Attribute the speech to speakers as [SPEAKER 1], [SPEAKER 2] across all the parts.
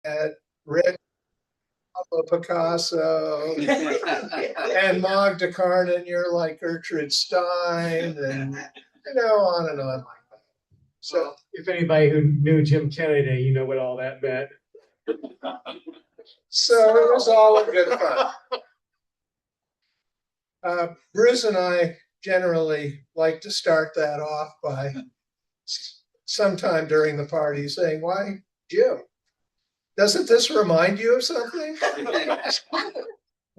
[SPEAKER 1] at Rick, Pablo Picasso, and Mog DeCarnan, you're like Gertrude Stein, and on and on.
[SPEAKER 2] So, if anybody who knew Jim Kennedy, you know what all that meant.
[SPEAKER 1] So it was all in good fun. Bruce and I generally like to start that off by sometime during the party saying, "Why, Jim? Doesn't this remind you of something?"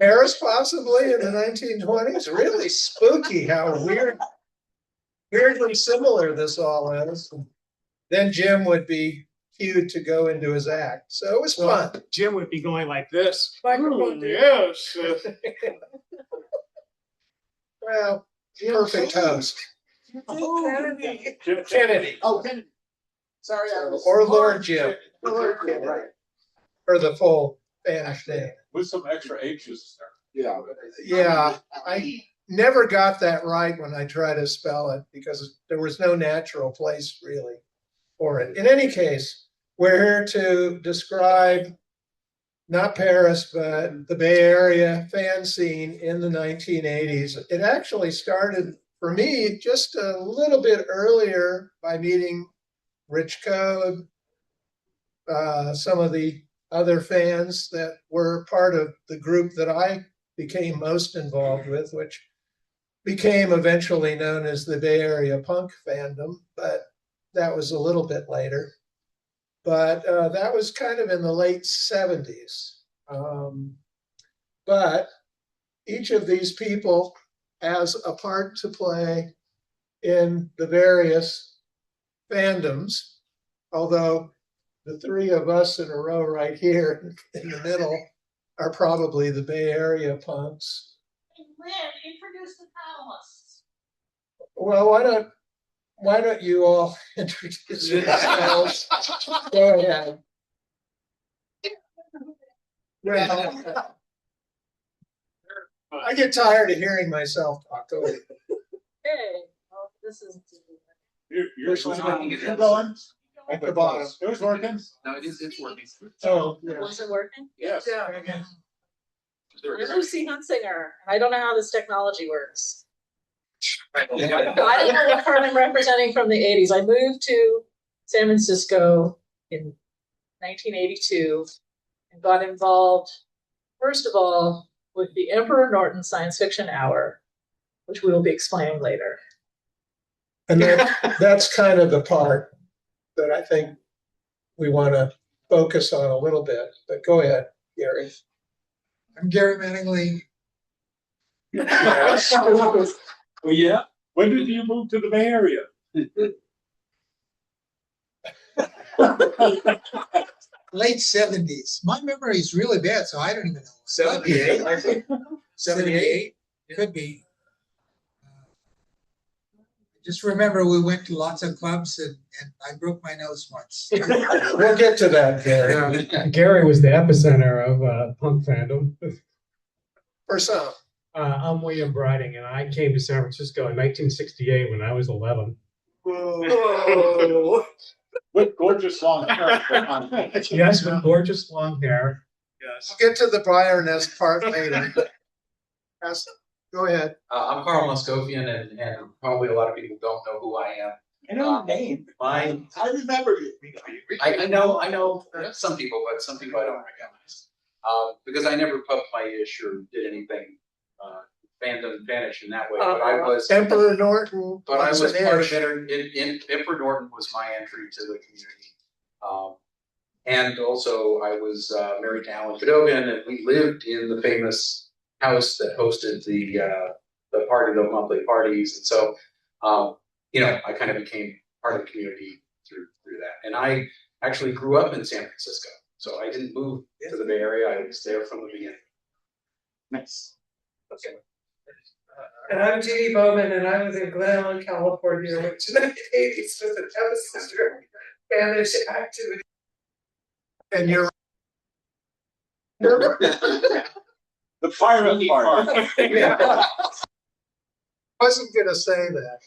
[SPEAKER 1] Paris, possibly in the 1920s. Really spooky how weirdly similar this all is. Then Jim would be cued to go into his act. So it was fun.
[SPEAKER 2] Jim would be going like this.
[SPEAKER 1] Yes. Well, perfect host.
[SPEAKER 3] Jim
[SPEAKER 1] Kennedy.
[SPEAKER 3] Oh, Kennedy. Sorry.
[SPEAKER 1] Or Lord Jim.
[SPEAKER 3] Right.
[SPEAKER 1] For the full Spanish name.
[SPEAKER 4] With some extra H's there.
[SPEAKER 3] Yeah.
[SPEAKER 1] Yeah. I never got that right when I tried to spell it because there was no natural place really for it. In any case, we're here to describe not Paris, but the Bay Area fan scene in the 1980s. It actually started for me just a little bit earlier by meeting Rich Code, some of the other fans that were part of the group that I became most involved with, which became eventually known as the Bay Area punk fandom, but that was a little bit later. But that was kind of in the late 70s. But each of these people has a part to play in the various fandoms, although the three of us in a row right here in the middle are probably the Bay Area punks.
[SPEAKER 5] Hey, Lynn, introduce the panelists.
[SPEAKER 1] Well, why don't you all introduce yourselves? Go ahead. Well, I get tired of hearing myself talk. Go ahead.
[SPEAKER 5] Hey, well, this is.
[SPEAKER 4] You're
[SPEAKER 3] going
[SPEAKER 1] At the bottom.
[SPEAKER 3] It was working.
[SPEAKER 6] No, it's working.
[SPEAKER 1] Oh, yeah.
[SPEAKER 5] Was it working?
[SPEAKER 4] Yes.
[SPEAKER 5] Yeah. I'm Lucy Huntzinger. I don't know how this technology works. I don't know what firm I'm representing from the 80s. I moved to San Francisco in 1982 and got involved, first of all, with the Emperor Norton Science Fiction Hour, which we will be explaining later.
[SPEAKER 1] And that's kind of the part that I think we want to focus on a little bit. But go ahead, Gary.
[SPEAKER 7] I'm Gary Mattingly.
[SPEAKER 1] Yes.
[SPEAKER 4] Well, yeah. When did you move to the Bay Area?
[SPEAKER 7] Late 70s. My memory is really bad, so I don't even know.
[SPEAKER 1] 78, I think. 78?
[SPEAKER 7] Could be. Just remember we went to lots of clubs and I broke my nose once.
[SPEAKER 1] We'll get to that, Gary.
[SPEAKER 2] Gary was the epicenter of punk fandom.
[SPEAKER 1] For some.
[SPEAKER 2] I'm William Briding, and I came to San Francisco in 1968 when I was 11.
[SPEAKER 1] Whoa.
[SPEAKER 3] With gorgeous long hair.
[SPEAKER 2] Yes, with gorgeous long hair. Yes.
[SPEAKER 1] We'll get to the Bayernest part later. Go ahead.
[SPEAKER 6] I'm Karl Mosgofian, and probably a lot of people don't know who I am.
[SPEAKER 3] I know your name. I remember you.
[SPEAKER 6] I know some people, but some people I don't recognize. Because I never puffed my ish or did anything vanish in that way. But I was
[SPEAKER 1] Emperor Norton.
[SPEAKER 6] But I was part of it. Emperor Norton was my entry to the community. And also I was married to Alan Cadogan, and we lived in the famous house that hosted the party, the monthly parties. And so, I kind of became part of the community through that. And I actually grew up in San Francisco. So I didn't move to the Bay Area. I was there from the beginning.
[SPEAKER 3] Nice.
[SPEAKER 6] Okay.
[SPEAKER 8] And I'm Jeanne Bowman, and I was in Glen Ellen, California, which in the 80s was an epicenter of Spanish activity.
[SPEAKER 1] And you're
[SPEAKER 4] The fireman part.
[SPEAKER 1] yeah. I wasn't going to say that.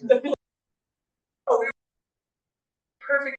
[SPEAKER 8] Perfect.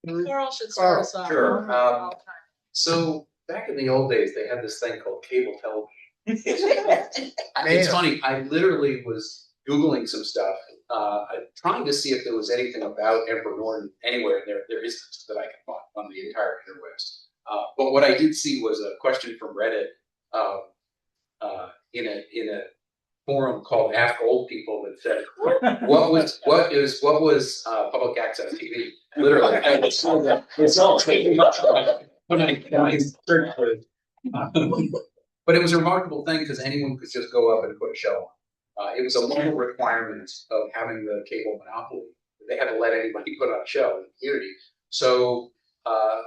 [SPEAKER 5] Karl should start us off.
[SPEAKER 6] Sure. So back in the old days, they had this thing called cable television. It's funny. I literally was Googling some stuff, trying to see if there was anything about Emperor Norton anywhere. There isn't that I can find on the entire interwebs. But what I did see was a question from Reddit in a forum called Ask Old People that said, "What was public access TV?" Literally, it's all taken up. But it was a remarkable thing because anyone could just go up and put a show on. It was a legal requirement of having the cable monopoly. They had to let anybody put on a show in the community. So a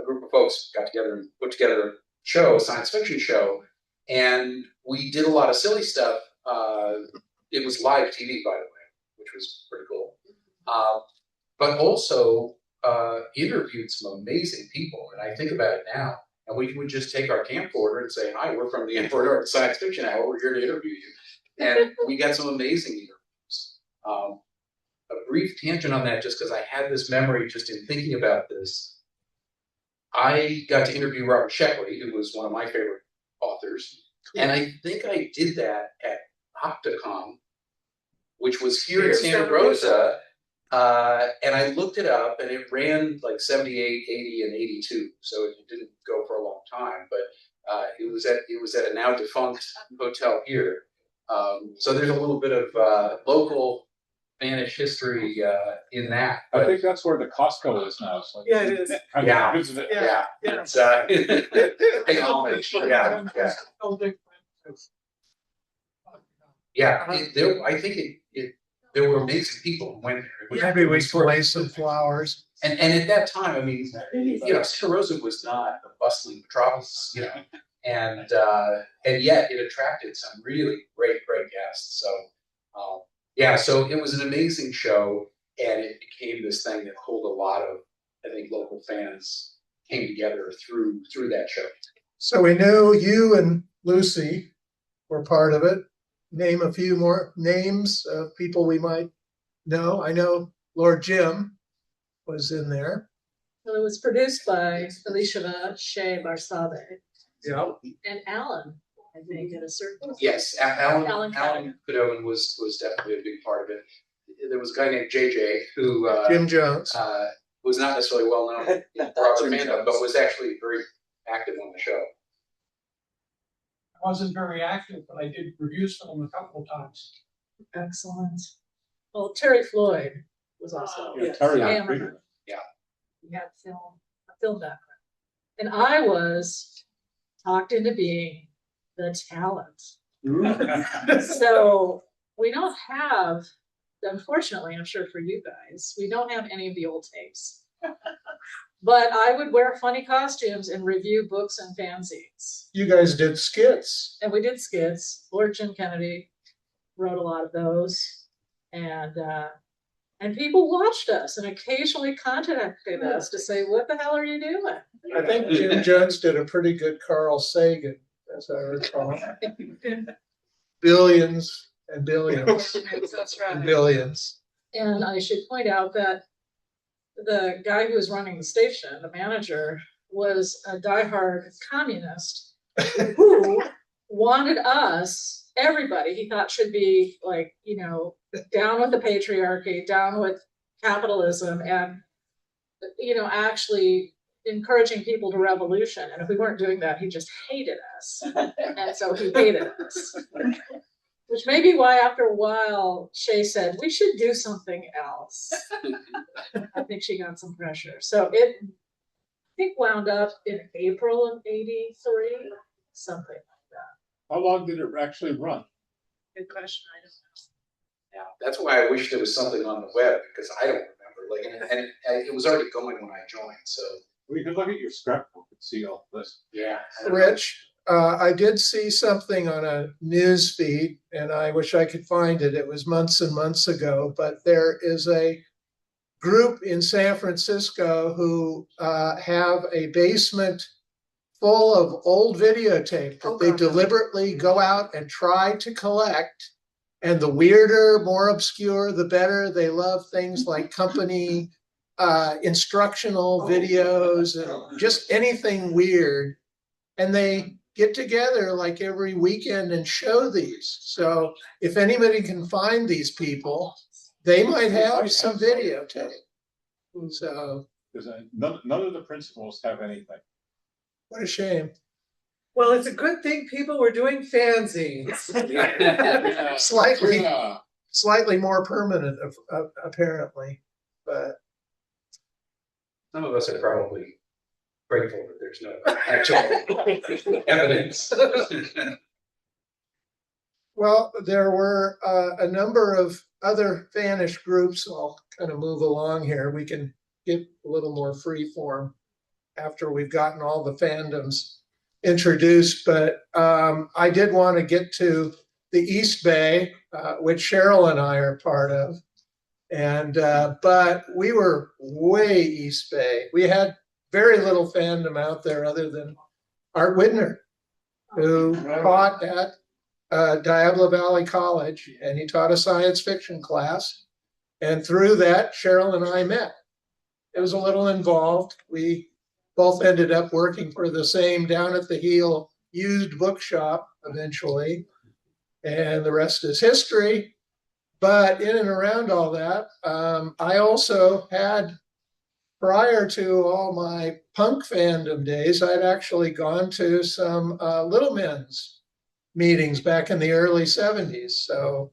[SPEAKER 6] group of folks got together and put together a show, a science fiction show, and we did a lot of silly stuff. It was live TV, by the way, which was pretty cool. But also interviewed some amazing people. And I think about it now. And we would just take our camcorder and say, "Hi, we're from the Emperor Norton Science Fiction Hour. We're here to interview you." And we got some amazing interviews. A brief tangent on that, just because I had this memory just in thinking about this. I got to interview Robert Sheckley, who was one of my favorite authors. And I think I did that at Opticon, which was here in Santa Rosa. And I looked it up, and it ran like 78, 80, and 82. So it didn't go for a long time, but it was at a now defunct hotel here. So there's a little bit of local Spanish history in that.
[SPEAKER 3] I think that's where the Costco is now. So
[SPEAKER 8] Yeah, it is.
[SPEAKER 6] Yeah.
[SPEAKER 8] Yeah.
[SPEAKER 6] It's pay homage. I think there were amazing people who went there.
[SPEAKER 1] Maybe we play some flowers.
[SPEAKER 6] And at that time, I mean, Santa Rosa was not a bustling metropolis, and yet it attracted some really great guests. So, so it was an amazing show, and it became this thing that pulled a lot of, I think, local fans came together through that show.
[SPEAKER 1] So we knew you and Lucy were part of it. Name a few more names of people we might know. I know Lord Jim was in there.
[SPEAKER 5] Well, it was produced by Alicia Shea Barsabe
[SPEAKER 1] Yeah.
[SPEAKER 5] and Alan, I think, at a certain point.
[SPEAKER 6] Yes, Alan Kuehl was definitely a big part of it. There was a guy named JJ who
[SPEAKER 1] Jim Jones.
[SPEAKER 6] was not necessarily well known in the broader fandom, but was actually very active on the show.
[SPEAKER 9] I wasn't very active, but I did reviews for them a couple of times.
[SPEAKER 5] Excellent. Well, Terry Floyd was also
[SPEAKER 3] Terry,
[SPEAKER 5] cameraman. He had a film background. And I was talked into being the talent. So we don't have, unfortunately, I'm sure for you guys, we don't have any of the old tapes. But I would wear funny costumes and review books and fanzines.
[SPEAKER 1] You guys did skits.
[SPEAKER 5] And we did skits. Lord Jim Kennedy wrote a lot of those. And people watched us and occasionally contacted us to say, "What the hell are you doing?"
[SPEAKER 1] I think Jim Jones did a pretty good Carl Sagan, as I recall. Billions and billions
[SPEAKER 5] That's right.
[SPEAKER 1] and billions.
[SPEAKER 5] And I should point out that the guy who was running the station, the manager, was a diehard communist who wanted us, everybody, he thought should be like, down with the patriarchy, down with capitalism, and, actually encouraging people to revolution. And if we weren't doing that, he just hated us. And so he hated us. Which may be why after a while, Shay said, we should do something else. I think she got some pressure. So it, I think, wound up in April of '83, something like that.
[SPEAKER 3] how long did it actually run?
[SPEAKER 5] Good question, I don't know.
[SPEAKER 6] Yeah, that's why I wish there was something on the web, because I don't remember. And it was already going when I joined, so.
[SPEAKER 3] We could look at your scrapbook and see all this.
[SPEAKER 6] Yeah.
[SPEAKER 1] Rich, I did see something on a news feed, and I wish I could find it. It was months and months ago, but there is a group in San Francisco who have a basement full of old videotape that they deliberately go out and try to collect. And the weirder, more obscure, the better. They love things like Company instructional videos and just anything weird. And they get together like every weekend and show these. So if anybody can find these people, they might have some videotape. So
[SPEAKER 3] Because none of the principals have anything.
[SPEAKER 1] what a shame.
[SPEAKER 8] Well, it's a good thing people were doing fanzines.
[SPEAKER 1] Slightly,
[SPEAKER 3] Yeah.
[SPEAKER 1] slightly more permanent, apparently, but
[SPEAKER 6] Some of us are probably grateful that there's no actual evidence.
[SPEAKER 1] well, there were a number of other fanish groups. I'll kind of move along here. We can get a little more free form after we've gotten all the fandoms introduced, but I did want to get to the East Bay, which Cheryl and I are part of. And but we were way East Bay. We had very little fandom out there other than Art Widner, who taught at Diablo Valley College, and he taught a science fiction class. And through that, Cheryl and I met. It was a little involved. We both ended up working for the same Down at the Heel used bookshop eventually, and the rest is history. But in and around all that, I also had, prior to all my punk fandom days, I'd actually gone to some Little Men's meetings back in the early 70s. So,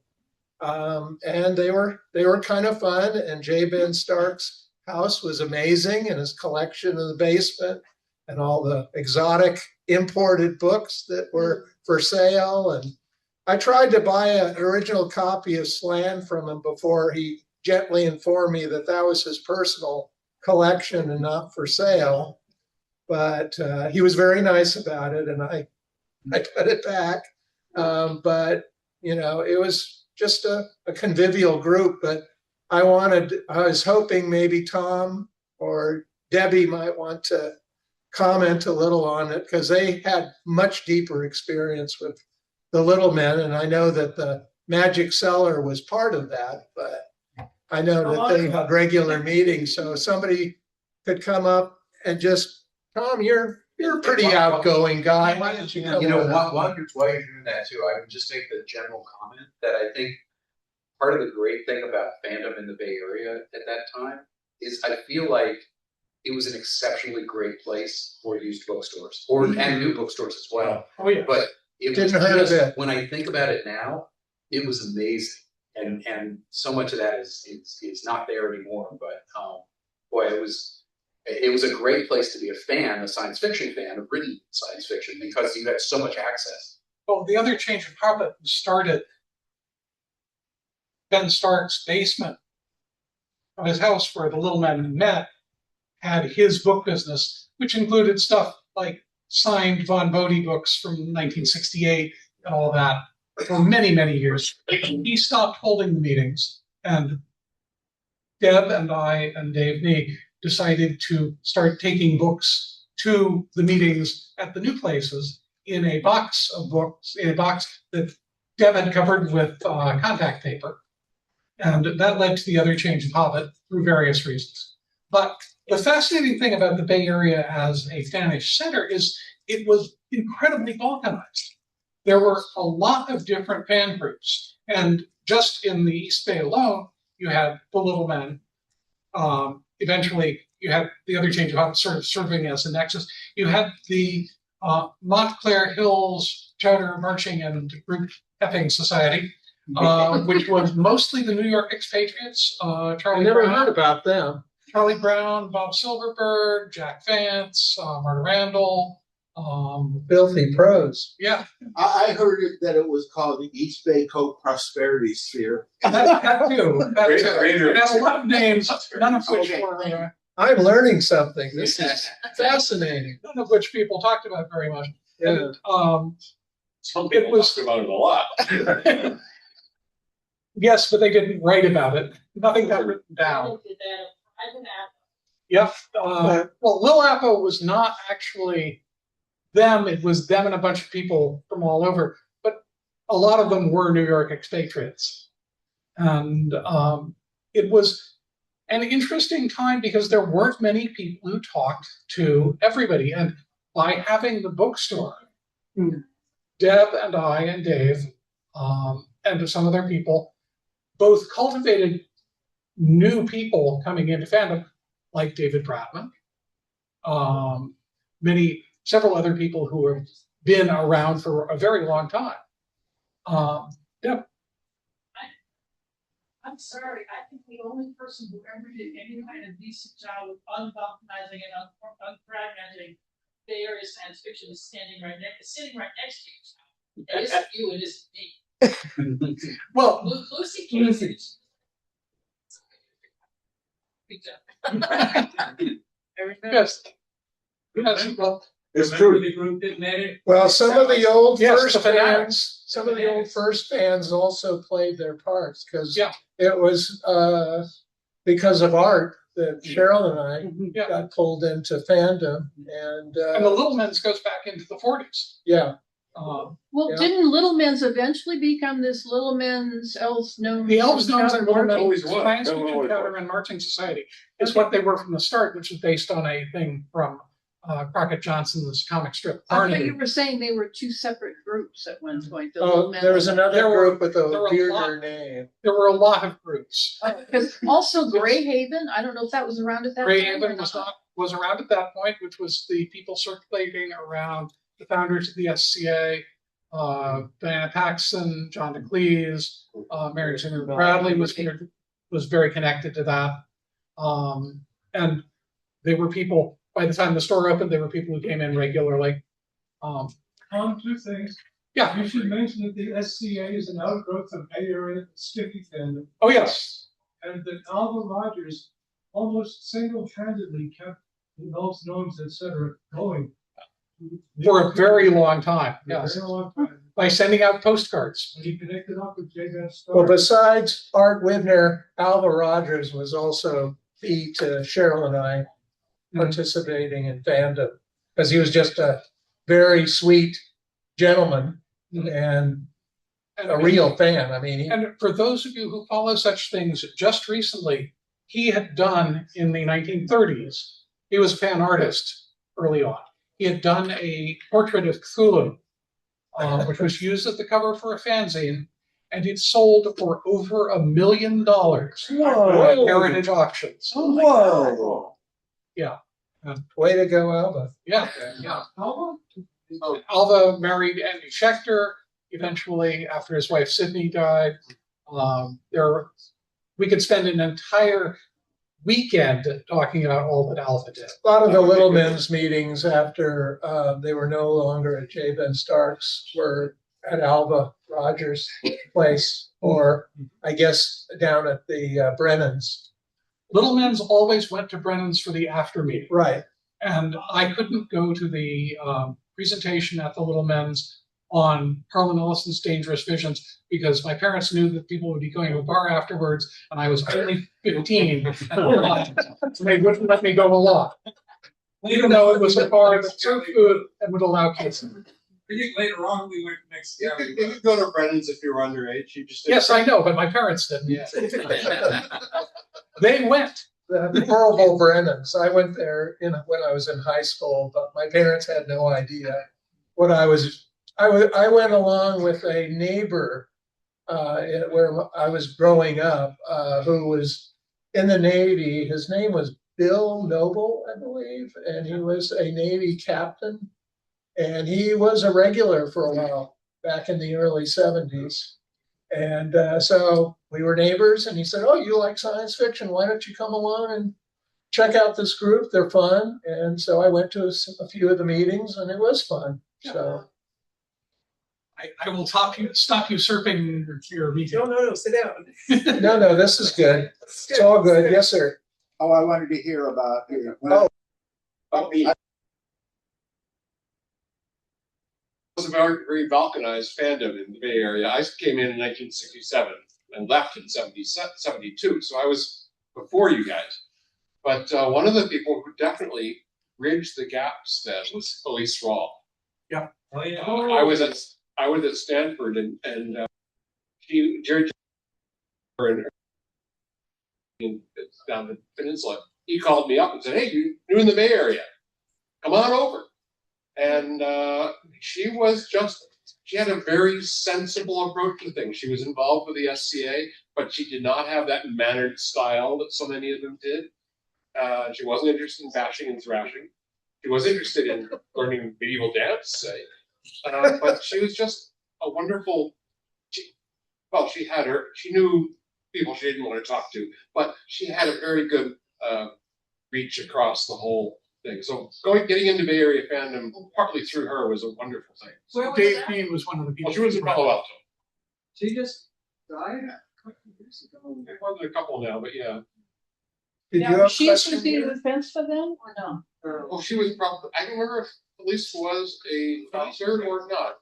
[SPEAKER 1] and they were kind of fun. And J. Ben Stark's house was amazing, and his collection in the basement and all the exotic imported books that were for sale. And I tried to buy an original copy of Slan from him before he gently informed me that that was his personal collection and not for sale. But he was very nice about it, and I put it back. But, you know, it was just a convivial group. But I was hoping maybe Tom or Debbie might want to comment a little on it, because they had much deeper experience with the Little Men. And I know that the Magic Cellar was part of that, but I know that they had regular meetings. So somebody could come up and just, Tom, you're a pretty outgoing guy. Why don't you come
[SPEAKER 6] You know,
[SPEAKER 1] on up?
[SPEAKER 6] while you're doing that too, I would just make the general comment that I think part of the great thing about fandom in the Bay Area at that time is I feel like it was an exceptionally great place for used bookstores and new bookstores as well.
[SPEAKER 9] Oh, yeah.
[SPEAKER 6] But it was
[SPEAKER 1] Didn't hurt a
[SPEAKER 6] just,
[SPEAKER 1] bit.
[SPEAKER 6] when I think about it now, it was amazing. And so much of that is not there anymore. But boy, it was a great place to be a fan, a science fiction fan, of reading science fiction, because you had so much access.
[SPEAKER 9] Well, the other change of habit started Ben Stark's basement of his house, where the Little Men met, had his book business, which included stuff like signed Von Bodie books from 1968 and all that for many, many years. He stopped holding the meetings, and Deb and I and Dave Nee decided to start taking books to the meetings at the new places in a box of books, in a box that Deb had covered with contact paper. And that led to the other change of habit through various reasons. But the fascinating thing about the Bay Area as a fanish center is it was incredibly balkanized. There were a lot of different fan groups. And just in the East Bay alone, you had the Little Men. Eventually, you had the other change of habit sort of serving as a nexus. You had the Montclair Hills Chowder Marching and Group Effing Society, which was mostly the New York expatriates.
[SPEAKER 1] I
[SPEAKER 9] Charlie
[SPEAKER 1] never
[SPEAKER 9] Brown,
[SPEAKER 1] heard about them.
[SPEAKER 9] Charlie Brown, Bob Silverberg, Jack Vance, Marta Randall.
[SPEAKER 1] Filthy pros.
[SPEAKER 9] Yeah,
[SPEAKER 10] I heard that it was called the East Bay Coke Prosperity Sphere.
[SPEAKER 9] that too. That too.
[SPEAKER 3] Greater-
[SPEAKER 9] It has a lot of names, none of which
[SPEAKER 10] Okay.
[SPEAKER 9] were
[SPEAKER 1] I'm learning something. This is fascinating.
[SPEAKER 9] none of which people talked about very much.
[SPEAKER 1] Yeah.
[SPEAKER 9] And,
[SPEAKER 3] Some
[SPEAKER 9] It
[SPEAKER 3] people
[SPEAKER 9] was-
[SPEAKER 3] talk about it a lot.
[SPEAKER 9] yes, but they didn't write about it. Nothing got written down. Yep. Well, Lil Appo was not actually them. It was them and a bunch of people from all over. But a lot of them were New York expatriates. And it was, an interesting time because there weren't many people who talked to everybody. And by having the bookstore, Deb and I and Dave and some other people both cultivated new people coming into fandom, like David Bratman, several other people who have been around for a very long time. Deb.
[SPEAKER 11] I'm sorry, I think the only person who ever did any kind of decent job of unbalkanizing and unfragmenting Bay Area science fiction is sitting right next to you. It isn't you, it isn't me.
[SPEAKER 9] Well,
[SPEAKER 11] Lucy Casey.
[SPEAKER 9] Yes. Yes. Well,
[SPEAKER 10] It's true.
[SPEAKER 1] Well, some of the old
[SPEAKER 9] Yes,
[SPEAKER 1] first
[SPEAKER 9] the fanatics.
[SPEAKER 1] fans, some of the old first fans also played their parts because
[SPEAKER 9] Yeah.
[SPEAKER 1] it was because of art that Cheryl and I
[SPEAKER 9] Yeah.
[SPEAKER 1] got pulled into fandom, and
[SPEAKER 9] And the Little Men's goes back into the 40s.
[SPEAKER 1] yeah,
[SPEAKER 12] Well,
[SPEAKER 1] Yeah.
[SPEAKER 12] didn't Little Men's eventually become this Little Men's Elves Gnomes?
[SPEAKER 9] The Elves, Gnomes, and Little
[SPEAKER 3] Always
[SPEAKER 9] Men's
[SPEAKER 3] was.
[SPEAKER 9] Science
[SPEAKER 3] That
[SPEAKER 9] Fiction
[SPEAKER 3] always
[SPEAKER 9] Counter
[SPEAKER 3] was.
[SPEAKER 9] and Marching Society is what they were from the start, which is based on a thing from Crockett Johnson's comic strip.
[SPEAKER 12] I thought
[SPEAKER 9] Barney.
[SPEAKER 12] you were saying they were two separate groups at one point. The Little
[SPEAKER 1] oh,
[SPEAKER 12] Men.
[SPEAKER 1] there was another
[SPEAKER 9] There were-
[SPEAKER 1] group with
[SPEAKER 9] there
[SPEAKER 1] a
[SPEAKER 9] were a
[SPEAKER 1] weirder
[SPEAKER 9] lot.
[SPEAKER 1] name.
[SPEAKER 9] There were a lot of groups.
[SPEAKER 12] Because also Greyhaven, I don't know if that was around at that time. or
[SPEAKER 9] Greyhaven was around at that point, which was the people circulating around the founders of the SCA, Diana Paxson, John DeCleese, Mary Singer Bradley was very connected to that. And they were people, by the time the store opened, they were people who came in regularly.
[SPEAKER 4] Two things.
[SPEAKER 9] Yeah.
[SPEAKER 4] You should mention that the SCA is an outgrowth of Bay Area Skippy fandom,
[SPEAKER 9] Oh, yes.
[SPEAKER 4] and that Alva Rogers almost single-handedly kept the Elves, Gnomes, etc. going.
[SPEAKER 9] For a very long time.
[SPEAKER 4] For a
[SPEAKER 9] Yes.
[SPEAKER 4] very long time.
[SPEAKER 9] By sending out postcards.
[SPEAKER 4] And he connected up with J.Ben Starr.
[SPEAKER 1] Well, besides Art Widner, Alva Rogers was also key to Cheryl and I participating in fandom because he was just a very sweet gentleman and a real fan. I mean,
[SPEAKER 9] And for those of you who follow such things, just recently, he had done in the 1930s, he was a fan artist early on. He had done a portrait of Kuehl, which was used at the cover for a fanzine, and it sold for over $1 million at heritage auctions.
[SPEAKER 10] Whoa.
[SPEAKER 9] Yeah.
[SPEAKER 1] way to go, Alva.
[SPEAKER 9] Yeah. Yeah. Alva married Andy Schechter eventually after his wife Sydney died. We could spend an entire weekend talking about all that Alva did.
[SPEAKER 1] A lot of the Little Men's meetings after they were no longer at J.Ben Stark's were at Alva Rogers' place, or I guess down at the Brennan's.
[SPEAKER 9] Little Men's always went to Brennan's for the after meeting.
[SPEAKER 1] Right.
[SPEAKER 9] And I couldn't go to the presentation at the Little Men's on Harlan Ellison's Dangerous Visions because my parents knew that people would be going to a bar afterwards, and I was only 15. So they wouldn't let me go along, even though it was a bar that served food and would allow kids.
[SPEAKER 4] I think later on we went next.
[SPEAKER 10] You could go to Brennan's if you're underage. You just
[SPEAKER 9] Yes, I know, but my parents didn't. They went.
[SPEAKER 1] The horrible Brennan's. I went there when I was in high school, but my parents had no idea what I was. I went along with a neighbor where I was growing up, who was in the Navy. His name was Bill Noble, I believe, and he was a Navy captain. And he was a regular for a while back in the early 70s. And so we were neighbors, and he said, "Oh, you like science fiction? Why don't you come along and check out this group? They're fun." And so I went to a few of the meetings, and it was fun. So
[SPEAKER 9] I will stop usurping your meeting.
[SPEAKER 8] No, sit down.
[SPEAKER 1] no, this is good. It's all good. Yes, sir.
[SPEAKER 10] Oh, I wanted to hear about.
[SPEAKER 13] Was a very balkanized fandom in the Bay Area. I came in 1967 and left in 72, so I was before you guys. But one of the people who definitely bridged the gaps then was Elise Rawl.
[SPEAKER 9] Yeah.
[SPEAKER 13] Oh, yeah. I was at Stanford, and she down the peninsula. He called me up and said, "Hey, you're in the Bay Area. Come on over." And she had a very sensible approach to things. She was involved with the SCA, but she did not have that mannered style that so many of them did. She wasn't interested in bashing and thrashing. She was interested in learning medieval dance, say. But she was just a wonderful, she knew people she didn't want to talk to, but she had a very good reach across the whole thing. So getting into Bay Area fandom partly through her was a wonderful thing.
[SPEAKER 9] So Dave Keane was one of the people.
[SPEAKER 13] Well, she was in Palo Alto.
[SPEAKER 8] She just died a couple of years ago.
[SPEAKER 13] There wasn't a couple now, but yeah.
[SPEAKER 1] Did you
[SPEAKER 12] Now,
[SPEAKER 1] have
[SPEAKER 12] was she
[SPEAKER 1] a question?
[SPEAKER 12] associated with Fence for them or no?
[SPEAKER 13] Well, she was probably, I don't remember if Elise was a sponsor or not.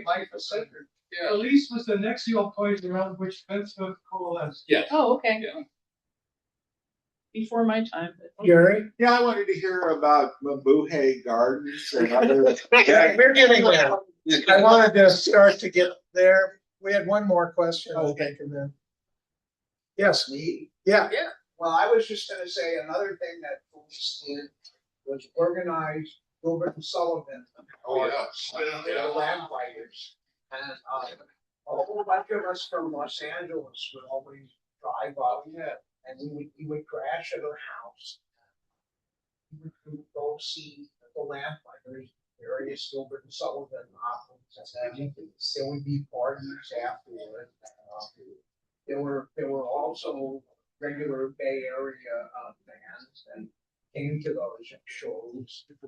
[SPEAKER 4] Life Center.
[SPEAKER 13] Yeah.
[SPEAKER 4] Elise was the nexial point around which Penfield coalesced.
[SPEAKER 13] Yes.
[SPEAKER 12] Oh, okay.
[SPEAKER 13] Yeah.
[SPEAKER 12] Before my time.
[SPEAKER 1] Gary?
[SPEAKER 10] Yeah, I wanted to hear about Mabuhay Gardens and other.
[SPEAKER 1] Yeah, we're getting there. I wanted to start to get there. We had one more question, I think, and then. Yes.
[SPEAKER 10] Me?
[SPEAKER 1] Yeah.
[SPEAKER 10] Well, I was just gonna say another thing that police did was organize Gilbert and Sullivan.
[SPEAKER 13] Oh, yeah.
[SPEAKER 10] The land fighters. And a whole bunch of us from Los Angeles would always drive up. And we would crash at her house. We would go see the land fighters, various Gilbert and Sullivan operations. And there would be parties afterward. There were also regular Bay Area bands that came to those shows, and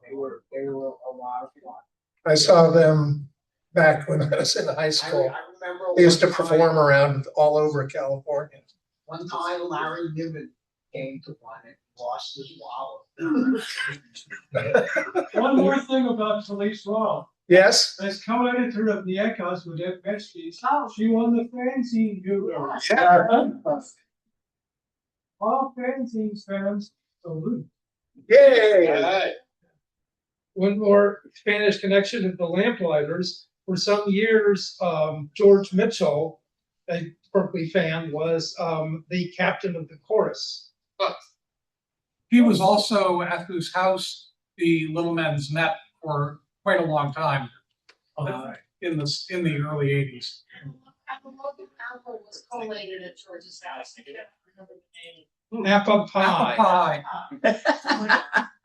[SPEAKER 10] they were a lot of fun.
[SPEAKER 1] I saw them back when I was in high school.
[SPEAKER 10] I remember
[SPEAKER 1] They used to
[SPEAKER 10] one time-
[SPEAKER 1] perform around all over California.
[SPEAKER 10] One time Larry Niven came to one and lost his wallet.
[SPEAKER 4] One more thing about Felice Wall.
[SPEAKER 1] Yes?
[SPEAKER 4] As co-editor of the Echoes with Ed Metzke, she won the fanzine guru. All fanzine fans salute.
[SPEAKER 1] Yay!
[SPEAKER 4] One more Spanish connection to the Lamplighters. For some years, George Mitchell, a Berkeley fan, was the captain of the chorus.
[SPEAKER 9] He was also at whose house the Little Men's met for quite a long time in the early 80s.
[SPEAKER 11] Apple was collated at George's house. I can't remember the name.
[SPEAKER 4] Apple pie.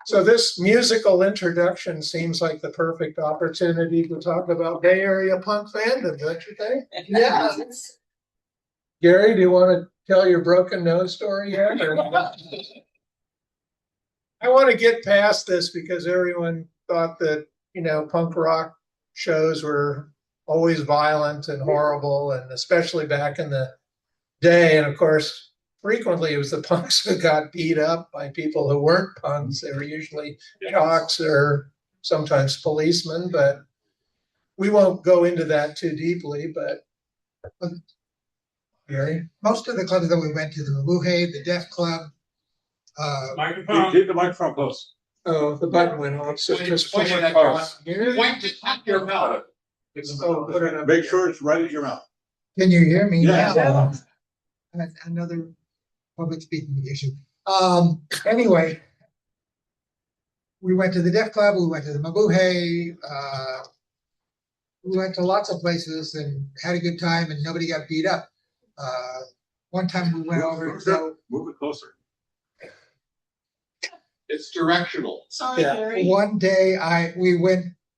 [SPEAKER 1] So this musical introduction seems like the perfect opportunity to talk about Bay Area punk fandom, don't you think?
[SPEAKER 8] Yeah.
[SPEAKER 1] Gary, do you want to tell your broken nose story yet? Or I want to get past this because everyone thought that, punk rock shows were always violent and horrible, and especially back in the day. And of course, frequently it was the punks who got beat up by people who weren't punks. They were usually jocks or sometimes policemen, but we won't go into that too deeply. But Gary?
[SPEAKER 7] Most of the clubs that we went to, the Mabuhay, the Deaf Club.
[SPEAKER 3] Keep the microphone close.
[SPEAKER 1] Oh, the button went off. So just
[SPEAKER 13] Point
[SPEAKER 1] push
[SPEAKER 13] it
[SPEAKER 1] it
[SPEAKER 13] at your-
[SPEAKER 1] across here.
[SPEAKER 13] Point it at your mouth.
[SPEAKER 1] Oh, put it up.
[SPEAKER 3] Make sure it's right at your mouth.
[SPEAKER 7] Can you hear me
[SPEAKER 3] Yeah.
[SPEAKER 7] now? Another public speaking issue. Anyway, we went to the Deaf Club, we went to the Mabuhay, we went to lots of places and had a good time and nobody got beat up. One time we went over, so
[SPEAKER 3] Move it closer.
[SPEAKER 13] It's directional.
[SPEAKER 11] Sorry,
[SPEAKER 1] Yeah.
[SPEAKER 11] Gary.
[SPEAKER 7] one day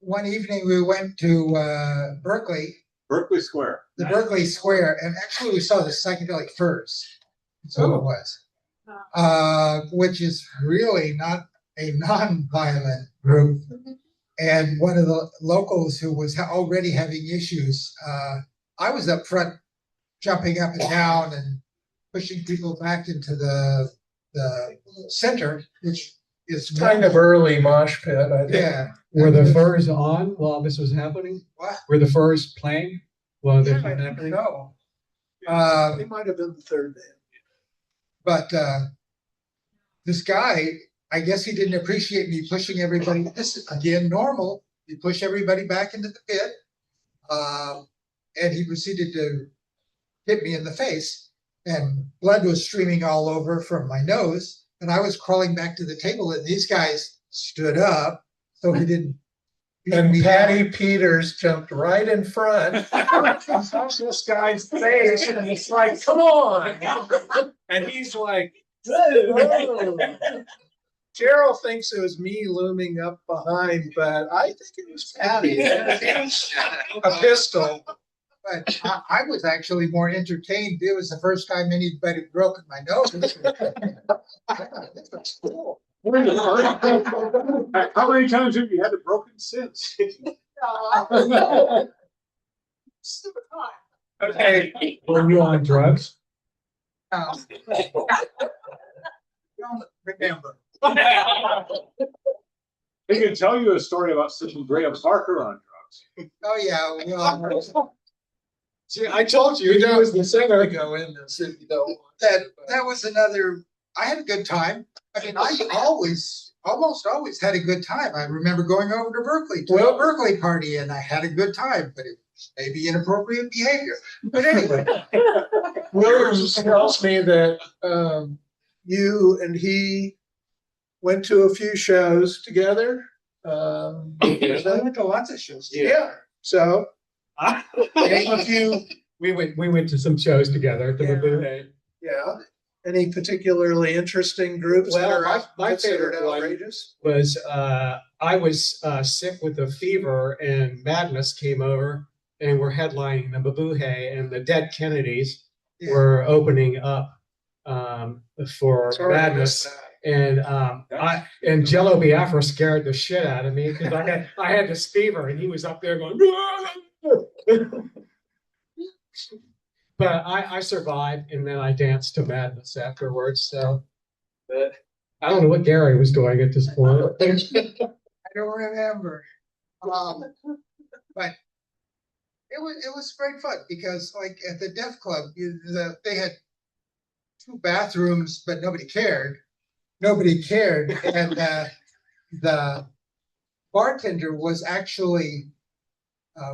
[SPEAKER 7] one evening we went to Berkeley,
[SPEAKER 3] Berkeley Square.
[SPEAKER 7] the Berkeley Square, and actually we saw the Psychedelic Furs. That's what it was. Which is really not a non-violent group. And one of the locals who was already having issues, I was up front jumping up and down and pushing people back into the center, which is
[SPEAKER 1] Kind of early mosh pit, I think.
[SPEAKER 7] Yeah.
[SPEAKER 2] Were the furs on while this was happening?
[SPEAKER 7] What?
[SPEAKER 2] Were the furs playing while this was
[SPEAKER 7] I don't
[SPEAKER 2] happening?
[SPEAKER 7] know.
[SPEAKER 1] It might have been the third day.
[SPEAKER 7] But this guy, I guess he didn't appreciate me pushing everybody. This is again normal. You push everybody back into the pit, and he proceeded to hit me in the face. and blood was streaming all over from my nose, and I was crawling back to the table, and these guys stood up so he didn't.
[SPEAKER 1] And Patty Peters jumped right in front. This guy's face, and it's like, come on. And he's like, whoa. Gerald thinks it was me looming up behind, but I think it was Patty. A pistol.
[SPEAKER 7] But I was actually more entertained. It was the first time anybody had broken my nose.
[SPEAKER 1] Cool.
[SPEAKER 3] How many times have you had it broken since?
[SPEAKER 1] Okay.
[SPEAKER 2] Were you on drugs?
[SPEAKER 7] Don't remember.
[SPEAKER 3] He can tell you a story about sitting Graham Parker on drugs.
[SPEAKER 7] Oh, yeah. Well,
[SPEAKER 1] See, I told you, he was the singer. Go in this if you don't want
[SPEAKER 7] that was another. I had a good time. I mean, I almost always had a good time. I remember going over to Berkeley to a Berkeley party, and I had a good time, but it was maybe inappropriate behavior. But anyway,
[SPEAKER 1] Williams tells me that you and he went to a few shows together.
[SPEAKER 7] I went to lots of shows.
[SPEAKER 1] Yeah. So name a few.
[SPEAKER 2] We went to some shows together at the Mabuhay.
[SPEAKER 1] Yeah. Any particularly interesting groups that
[SPEAKER 2] Well,
[SPEAKER 1] are
[SPEAKER 2] my
[SPEAKER 1] considered
[SPEAKER 2] favorite one
[SPEAKER 1] outrageous?
[SPEAKER 2] was I was sick with a fever, and Madness came over and were headlining the Mabuhay, and the Dead Kennedys were opening up for
[SPEAKER 1] Sorry,
[SPEAKER 2] Madness.
[SPEAKER 1] I missed
[SPEAKER 2] And Jello Biafra scared the shit out of me because I had this fever, and he was up there going. But I survived, and then I danced to Madness afterwards. So, but I don't know what Gary was doing at this point.
[SPEAKER 7] I don't remember. But it was great fun because, like, at the Deaf Club, they had 2 bathrooms, but nobody cared. Nobody cared, and the bartender was actually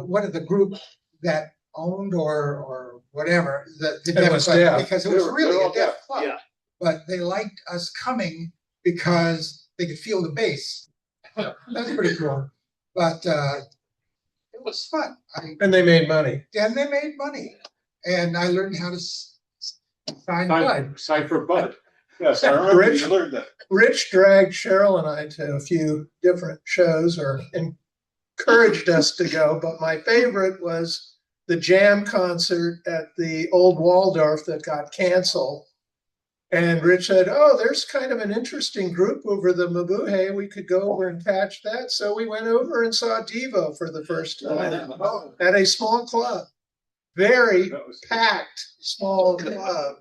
[SPEAKER 7] one of the group that owned or whatever the Deaf
[SPEAKER 1] was
[SPEAKER 7] Club,
[SPEAKER 1] deaf.
[SPEAKER 7] because it was really a deaf club.
[SPEAKER 3] Yeah.
[SPEAKER 7] But they liked us coming because they could feel the bass. That's pretty cool. But it was fun.
[SPEAKER 1] And they made money.
[SPEAKER 7] And they made money. And I learned how to sign blood.
[SPEAKER 3] Cipher Bud. Yes, I remember
[SPEAKER 1] Rich-
[SPEAKER 3] you learned that.
[SPEAKER 1] Rich dragged Cheryl and I to a few different shows or encouraged us to go, but my favorite was the jam concert at the old Waldorf that got canceled. And Rich said, oh, there's kind of an interesting group over the Mabuhay. We could go over and catch that. So we went over and saw Devo for the first time at a small club. Very packed small club.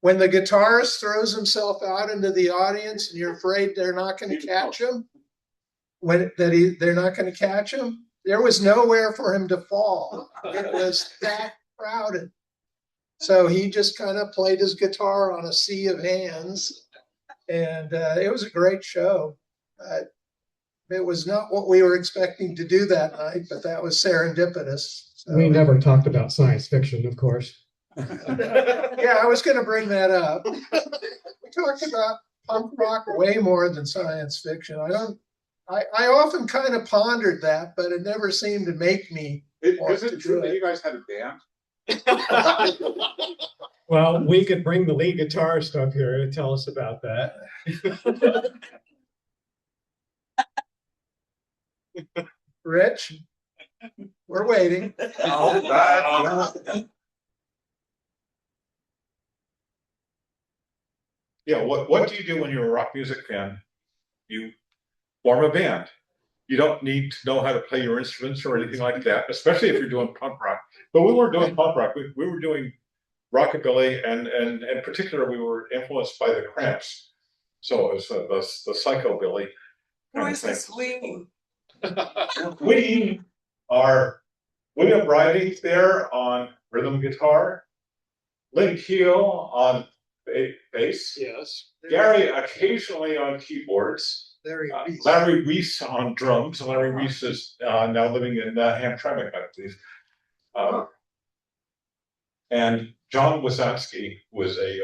[SPEAKER 1] When the guitarist throws himself out into the audience and you're afraid they're not going to catch him, they're not going to catch him, there was nowhere for him to fall. It was that crowded. So he just kind of played his guitar on a sea of hands, and it was a great show. It was not what we were expecting to do that night, but that was serendipitous. So.
[SPEAKER 2] We never talked about science fiction, of course.
[SPEAKER 1] Yeah, I was going to bring that up. We talked about punk rock way more than science fiction. I often kind of pondered that, but it never seemed to make me.
[SPEAKER 3] Is it true that you guys had a band?
[SPEAKER 2] Well, we could bring the lead guitarist up here to tell us about that.
[SPEAKER 1] Rich, we're waiting.
[SPEAKER 14] Yeah, what do you do when you're a rock music fan? You form a band. You don't need to know how to play your instruments or anything like that, especially if you're doing punk rock. But we weren't doing punk rock. We were doing rockabilly, and in particular, we were influenced by the Cramps. So it was the psychobilly.
[SPEAKER 8] Who is this we?
[SPEAKER 14] We are William Bridey there on rhythm guitar, Lynn Kuehl on bass,
[SPEAKER 2] Yes.
[SPEAKER 14] Gary occasionally on keyboards, Larry Reese on drums. Larry Reese is now living in Hamtramck, I believe. And John Wasansky was a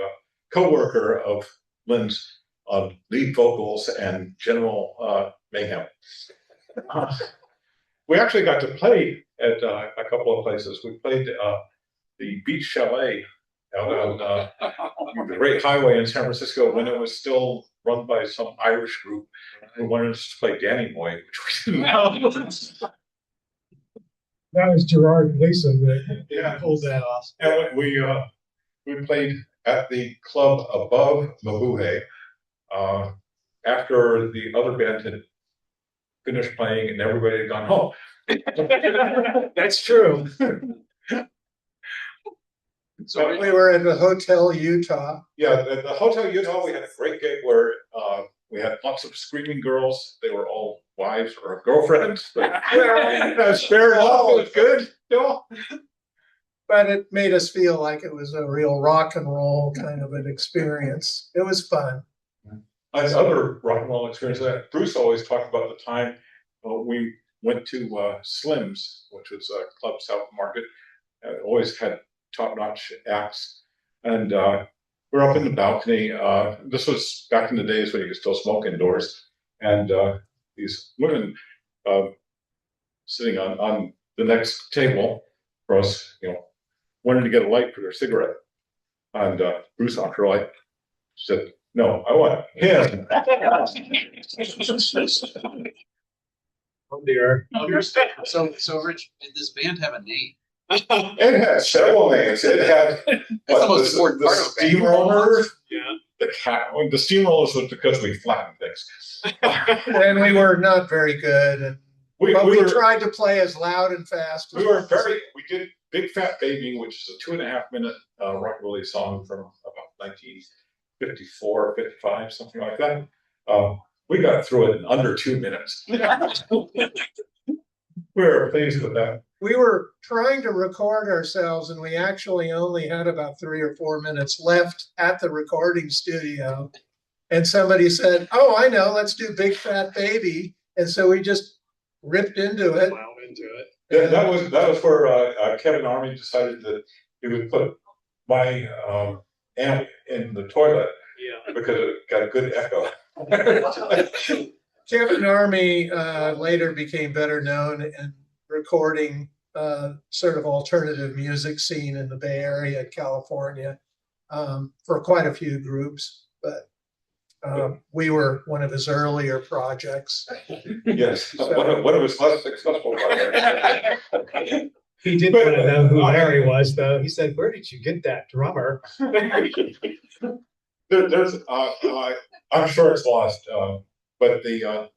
[SPEAKER 14] co-worker of Lynn's lead vocals and general mayhem. We actually got to play at a couple of places. We played the Beach Chalet out on the Great Highway in San Francisco when it was still run by some Irish group who wanted us to play Danny Boy, which we didn't know.
[SPEAKER 2] That was Gerard Gleason that pulled that off.
[SPEAKER 14] And we played at the club above Mabuhay after the other band had finished playing and everybody had gone home.
[SPEAKER 2] That's true.
[SPEAKER 1] So we were at the Hotel Utah.
[SPEAKER 14] Yeah, at the Hotel Utah, we had a great gig where we had lots of screaming girls. They were all wives or girlfriends. That's fair enough. It was good. No.
[SPEAKER 1] But it made us feel like it was a real rock and roll kind of an experience. It was fun.
[SPEAKER 14] Another rock and roll experience that Bruce always talked about the time we went to Slim's, which was a club South Market. Always had top-notch acts, and we're up in the balcony. This was back in the days when you could still smoke indoors, and these women sitting on the next table for us, wanted to get a light for their cigarette, and Bruce offered a light. She said, "No, I want him."
[SPEAKER 2] Oh dear.
[SPEAKER 6] So Rich, did this band have a name?
[SPEAKER 14] It had several names. It had the steamroller.
[SPEAKER 2] Yeah.
[SPEAKER 14] The cat. Well, the steamrollers was because we flattened things.
[SPEAKER 1] And we were not very good. And,
[SPEAKER 14] we
[SPEAKER 1] tried to play as loud and fast.
[SPEAKER 14] We did Big Fat Baby, which is a 2.5-minute rockabilly song from about 1954, 55, something like that. We got through it in under 2 minutes. We were pleased with that.
[SPEAKER 1] We were trying to record ourselves, and we actually only had about 3 or 4 minutes left at the recording studio. And somebody said, "Oh, I know, let's do Big Fat Baby." And so we just ripped into it.
[SPEAKER 2] Wound into it.
[SPEAKER 14] Yeah, that was where Kevin Army decided that he would put my amp in the toilet because it got a good echo.
[SPEAKER 1] Kevin Army later became better known in recording sort of alternative music scene in the Bay Area, California, for quite a few groups. But we were one of his earlier projects.
[SPEAKER 14] Yes, one of his less successful projects.
[SPEAKER 2] He did want to know who Larry was, though. He said, "Where did you get that drummer?"
[SPEAKER 14] There's, I'm sure it's lost, but the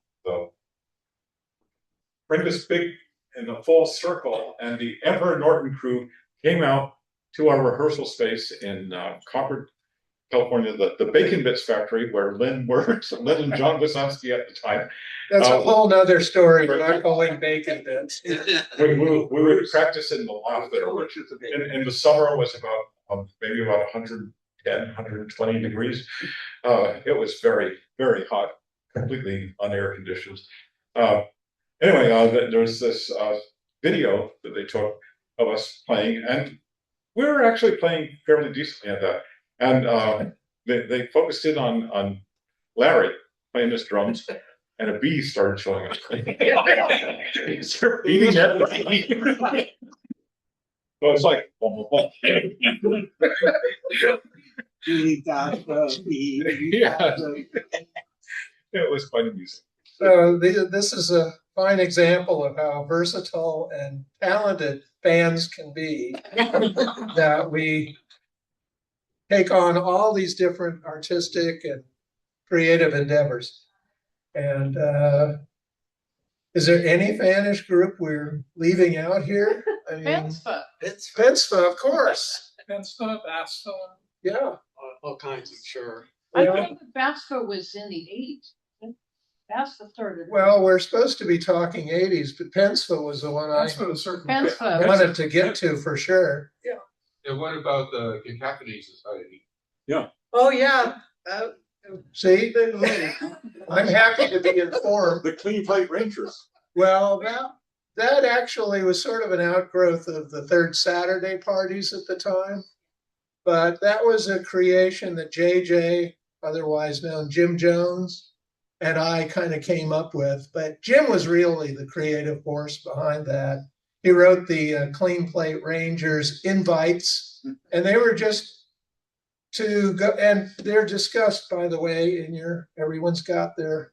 [SPEAKER 14] bring this big in a full circle, and the Emperor Norton crew came out to our rehearsal space in Concord, California, the Bacon Bits factory where Lynn works, Lynn and John Wasansky at the time.
[SPEAKER 1] That's a whole nother story. We're not calling Bacon Bits.
[SPEAKER 14] We would practice in the loft there, which in the summer was about maybe about 110, 120 degrees. It was very, very hot, completely unair conditioned. Anyway, there's this video that they took of us playing, and we were actually playing fairly decently at that. And they focused in on Larry playing his drums, and a bee started showing up. They're beating everybody. So it's like, yeah. It was quite amusing.
[SPEAKER 1] So this is a fine example of how versatile and talented fans can be, that we take on all these different artistic and creative endeavors. And is there any fanish group we're leaving out here? I mean, Penspa, of course.
[SPEAKER 9] Penspa, Basta.
[SPEAKER 1] Yeah.
[SPEAKER 2] All kinds, I'm sure.
[SPEAKER 12] I think Basta was in the 80s. Basta started.
[SPEAKER 1] Well, we're supposed to be talking 80s, but Penspa was the one I wanted to get to for sure. Yeah.
[SPEAKER 13] And what about the Cacophony Society?
[SPEAKER 14] Yeah.
[SPEAKER 8] Oh, yeah.
[SPEAKER 1] See, I'm happy to be informed.
[SPEAKER 14] The Clean Plate Rangers.
[SPEAKER 1] Well, that actually was sort of an outgrowth of the Third Saturday parties at the time. but that was a creation that JJ, otherwise known Jim Jones, and I kind of came up with. But Jim was really the creative force behind that. He wrote the Clean Plate Rangers invites, and they were just to go, and they're discussed, by the way, in everyone's got their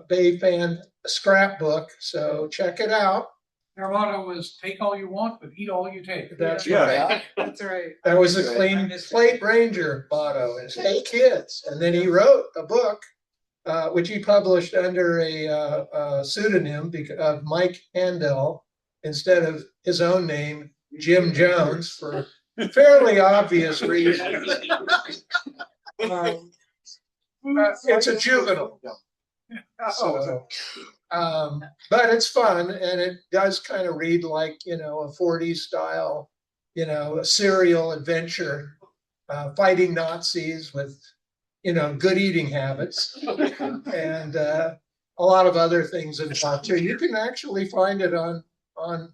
[SPEAKER 1] Bay fan scrapbook, so check it out.
[SPEAKER 9] Their motto was take all you want, but eat all you take.
[SPEAKER 1] That's
[SPEAKER 14] Yeah.
[SPEAKER 1] right.
[SPEAKER 8] That's right.
[SPEAKER 1] That was a Clean Plate Ranger motto, is hey kids. And then he wrote a book, which he published under a pseudonym of Mike Handel instead of his own name, Jim Jones, for fairly obvious reasons. It's a juvenile. So, but it's fun, and it does kind of read like, a 40s style, a serial adventure, fighting Nazis with, good eating habits, and a lot of other things involved too. You can actually find it on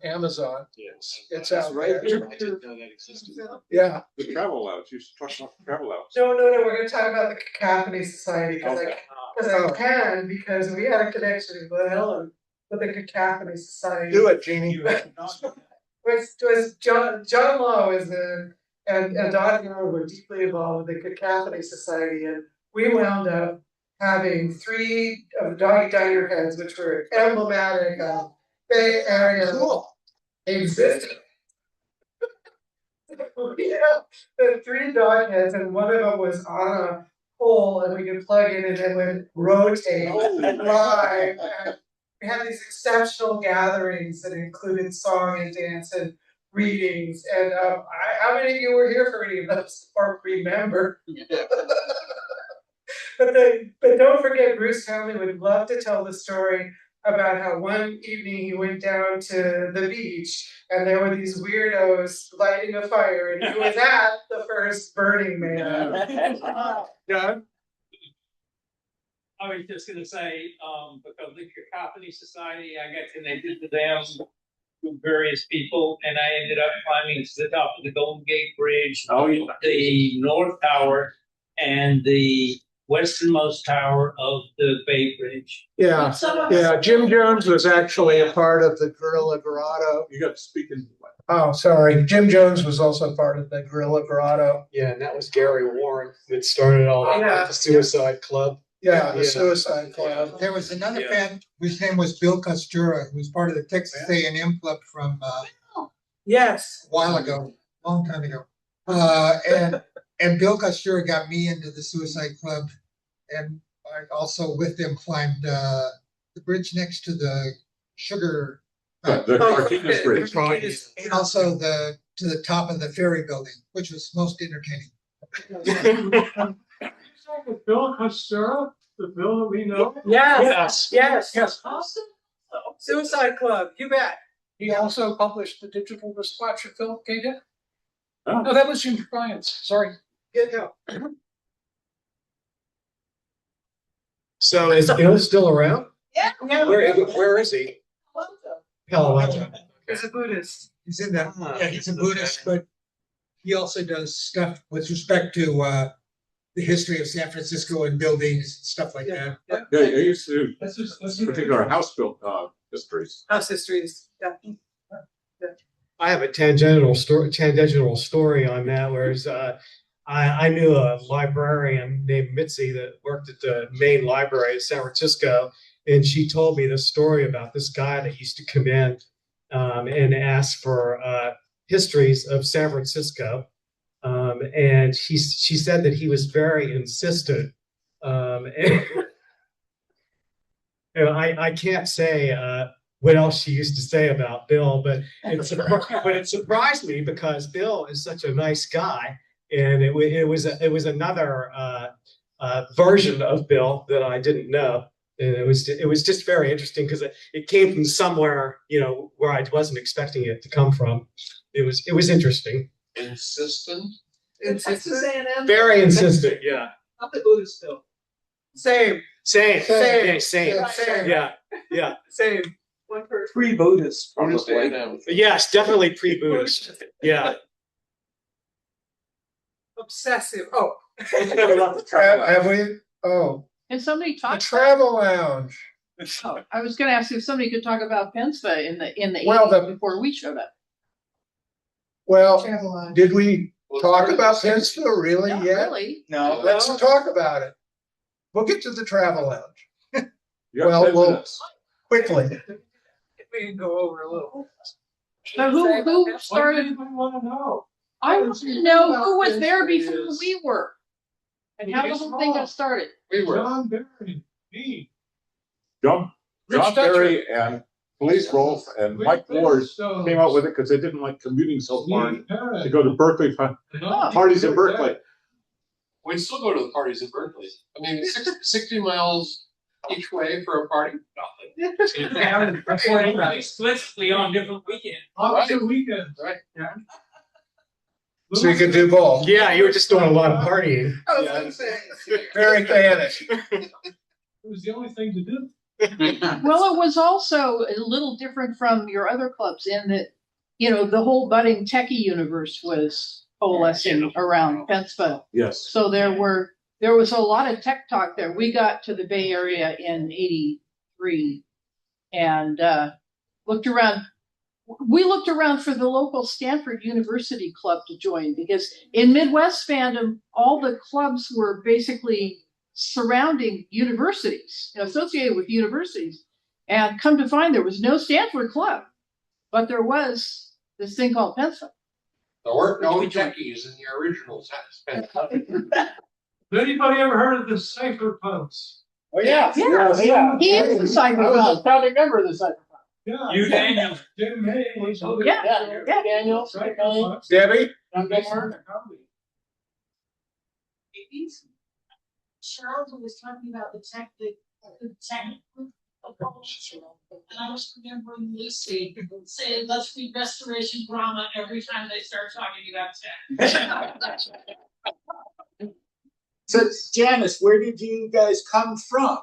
[SPEAKER 1] Amazon.
[SPEAKER 14] Yes.
[SPEAKER 1] It's out
[SPEAKER 13] Right
[SPEAKER 1] there.
[SPEAKER 13] there. I didn't know that existed.
[SPEAKER 1] Yeah.
[SPEAKER 14] The travel lounge. You should talk about the travel lounge.
[SPEAKER 8] No, we're gonna talk about the Cacophony Society, because
[SPEAKER 14] Okay.
[SPEAKER 8] I can, because we had a connection in Glen Ellen with the Cacophony Society.
[SPEAKER 1] Do it, Jeannie.
[SPEAKER 8] Was John Law and Don Hero were deeply involved with the Cacophony Society, and we wound up having 3 of the Doggy Diner heads, which were emblematic of Bay Area existence. Yeah, the 3 dog heads, and one of them was on a pole, and we could plug in, and it would rotate live. And we had these exceptional gatherings that included song and dance and readings. And how many of you were here for any of those or remember? But don't forget, Bruce Townley would love to tell the story about how one evening he went down to the beach and there were these weirdos lighting a fire, and he was at the first Burning Man.
[SPEAKER 1] John?
[SPEAKER 11] I was just gonna say, because the Cacophony Society, I got connected to them through various people, and I ended up climbing to the top of the Golden Gate Bridge, the North Tower, and the westernmost tower of the Bay Bridge.
[SPEAKER 1] Yeah, Jim Jones was actually a part of the Gorilla Grotto.
[SPEAKER 14] You got to speak in.
[SPEAKER 1] Oh, sorry. Jim Jones was also part of the Gorilla Grotto.
[SPEAKER 2] Yeah, and that was Gary Warren that started all that,
[SPEAKER 8] Yeah.
[SPEAKER 2] the Suicide Club.
[SPEAKER 1] Yeah, the
[SPEAKER 2] Yeah.
[SPEAKER 1] Suicide Club.
[SPEAKER 7] There was another
[SPEAKER 2] Yeah.
[SPEAKER 7] fan whose name was Bill Costura, who was part of the Texas A&M club from
[SPEAKER 8] Yes.
[SPEAKER 7] a while ago, long time ago. And Bill Costura got me into the Suicide Club, and I also with them climbed the bridge next to the sugar,
[SPEAKER 14] The Carquinez Bridge.
[SPEAKER 7] and also to the top of the ferry building, which was most entertaining.
[SPEAKER 3] Bill Costura, the Bill that we know.
[SPEAKER 8] Yes. Yes.
[SPEAKER 11] Awesome.
[SPEAKER 8] Suicide Club. You bet.
[SPEAKER 9] He also published the digital dispatch of Philip K. Dick.
[SPEAKER 14] Oh.
[SPEAKER 9] No, that was Jim Bryant's. Sorry.
[SPEAKER 8] Good help.
[SPEAKER 2] So is Bill still around?
[SPEAKER 8] Yeah.
[SPEAKER 2] Where is he? Palo Alto.
[SPEAKER 8] He's a Buddhist.
[SPEAKER 7] He's in that. Yeah, he's a Buddhist, but he also does stuff with respect to the history of San Francisco and buildings and stuff like that.
[SPEAKER 14] Yeah, I used to do particular house built histories.
[SPEAKER 8] House histories. Yeah.
[SPEAKER 2] I have a tangential story on that, whereas I knew a librarian named Mitzi that worked at the main library in San Francisco, and she told me this story about this guy that used to come in and ask for histories of San Francisco. And she said that he was very insistent. And I can't say what else she used to say about Bill, but it surprised me because Bill is such a nice guy, and it was another version of Bill that I didn't know, and it was just very interesting because it came from somewhere where I wasn't expecting it to come from. It was interesting.
[SPEAKER 13] Insistent.
[SPEAKER 8] Texas A&M.
[SPEAKER 2] Very insistent, yeah.
[SPEAKER 11] I'm the Buddhist still.
[SPEAKER 8] Same.
[SPEAKER 2] Same.
[SPEAKER 8] Same.
[SPEAKER 2] Yeah.
[SPEAKER 8] Same.
[SPEAKER 11] One person.
[SPEAKER 3] Pre-Buddhist.
[SPEAKER 13] Probably.
[SPEAKER 2] Yes, definitely pre-Buddhist. Yeah.
[SPEAKER 8] obsessive. Oh.
[SPEAKER 1] Have we? Oh,
[SPEAKER 12] And somebody
[SPEAKER 1] the
[SPEAKER 12] talked.
[SPEAKER 1] travel lounge.
[SPEAKER 12] Oh, I was going to ask if somebody could talk about Pennsva in the
[SPEAKER 1] Well,
[SPEAKER 12] 80s before we showed up.
[SPEAKER 1] Well,
[SPEAKER 8] Travel lounge.
[SPEAKER 1] did we talk about Pennsville really
[SPEAKER 12] Not
[SPEAKER 1] yet?
[SPEAKER 12] really.
[SPEAKER 15] No.
[SPEAKER 1] Let's talk about it. We'll get to the travel lounge.
[SPEAKER 14] You got
[SPEAKER 1] Well,
[SPEAKER 14] 10
[SPEAKER 1] we'll
[SPEAKER 14] minutes.
[SPEAKER 1] quickly.
[SPEAKER 8] We can go over a little.
[SPEAKER 12] So who started?
[SPEAKER 3] I want to know.
[SPEAKER 12] I want to know who was there before we were, and how the whole thing got started.
[SPEAKER 13] We were.
[SPEAKER 3] John Barry, me.
[SPEAKER 14] John
[SPEAKER 3] Rich
[SPEAKER 14] Berry and Police Wolf and Mike Ward
[SPEAKER 3] Stones.
[SPEAKER 14] came out with it because they didn't like commuting so far
[SPEAKER 3] Lee Perrin.
[SPEAKER 14] to go to Berkeley
[SPEAKER 12] Oh.
[SPEAKER 14] parties in Berkeley.
[SPEAKER 13] We still go to the parties in Berkeley. I mean, 60 miles each way for a party?
[SPEAKER 10] Explicitly on different weekends.
[SPEAKER 3] Opposite weekends.
[SPEAKER 13] Right.
[SPEAKER 1] So you could do both.
[SPEAKER 2] Yeah, you were just doing a lot of partying.
[SPEAKER 8] I was gonna say.
[SPEAKER 1] Very Spanish.
[SPEAKER 3] It was the only thing to do.
[SPEAKER 12] Well, it was also a little different from your other clubs in that, you know, the whole budding techie universe was coalescing around Pennsville.
[SPEAKER 14] Yes.
[SPEAKER 12] So there was a lot of tech talk there. We got to the Bay Area in '83 and looked around. We looked around for the local Stanford University club to join because in Midwest fandom, all the clubs were basically surrounding universities, associated with universities. And come to find there was no Stanford club, but there was this thing called Pennsville.
[SPEAKER 13] There weren't no techies in the original sense.
[SPEAKER 3] Has anybody ever heard of the cypherpunks?
[SPEAKER 10] Oh, yeah.
[SPEAKER 12] Yeah. He is a cypherpunk.
[SPEAKER 10] I was a founding member of the cypherpunk.
[SPEAKER 3] Yeah.
[SPEAKER 10] You, Daniel.
[SPEAKER 3] Jim Hay was on the
[SPEAKER 12] Yeah.
[SPEAKER 10] Daniel.
[SPEAKER 3] cypherpunks.
[SPEAKER 1] Debbie?
[SPEAKER 11] Charles was talking about the tech, the technical. And I was remembering Lucy saying, let's read restoration drama every time they start talking about tech.
[SPEAKER 10] So, Janice, where did you guys come from?